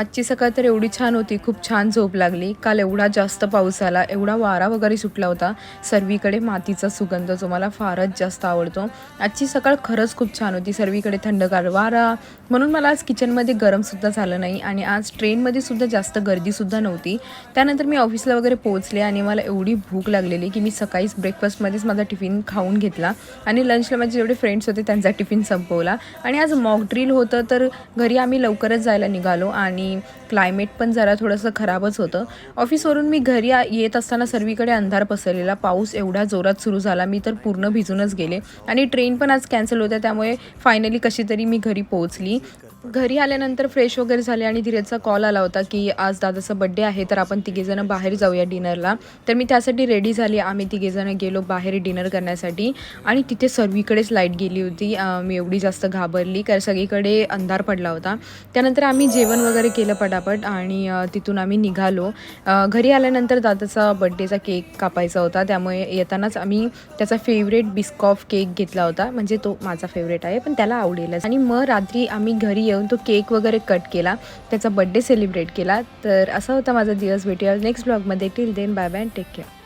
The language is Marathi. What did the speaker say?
आजची सकाळ तर एवढी छान होती, खूप छान झोप लागली. काल एवढा जास्त पाऊस आला, एवढा वारा वगैरे सुटला होता. सर्वीकडे मातीचा सुगंध जो मला फारच जास्त आवडतो. आजची सकाळ खरंच खूप छान होती. सर्वीकडे थंडगार वारा, म्हणून मला आज किचनमध्ये गरमसुद्धा झालं नाही आणि आज ट्रेनमध्ये सुद्धा जास्त गर्दीसुद्धा नव्हती. त्यानंतर मी ऑफिसला वगैरे पोहोचले आणि मला एवढी भूक लागलेली की मी सकाळीच ब्रेकफास्टमध्येच माझा टिफिन खाऊन घेतला आणि लंचला माझे जेवढे फ्रेंड्स होते त्यांचा टिफिन संपवला. आणि आज मॉक ड्रिल होतं, तर घरी आम्ही लवकरच जायला निघालो आणि क्लायमेट पण जरा थोडंसं खराबच होतं. ऑफिसवरून मी घरी येत असताना सर्वीकडे अंधार पसरलेला. पाऊस एवढ्या जोरात सुरू झाला, मी तर पूर्ण भिजूनच गेले आणि ट्रेन पण आज कॅन्सल होत्या, त्यामुळे फायनली कशी तरी मी घरी पोहोचली. घरी आल्यानंतर फ्रेश वगैरे झाले आणि धीरजचा कॉल आला होता की आज दादाचा बड्डे आहे, तर आपण तिघेजणं बाहेर जाऊया डिनरला. तर मी त्यासाठी रेडी झाली. आम्ही तिघेजणं गेलो बाहेर डिनर करण्यासाठी आणि तिथे सर्वीकडेच लाईट गेली होती. मी एवढी जास्त घाबरली कारण सगळीकडे अंधार पडला होता. त्यानंतर आम्ही जेवण वगैरे केलं पटापट आणि तिथून आम्ही निघालो. घरी आल्यानंतर दादाचा बड्डेचा केक कापायचा होता, त्यामुळे येतानाच आम्ही त्याचा फेवरेट बिस्कॉफ केक घेतला होता. म्हणजे तो माझा फेवरेट आहे पण त्याला आवडेलच. आणि मग रात्री आम्ही घरी येऊन तो केक वगैरे कट केला, त्याचा बड्डे सेलिब्रेट केला. तर असा होता माझा दिवस. भेटूया नेक्स्ट ब्लॉगमध्ये. Till then bye bye, take care.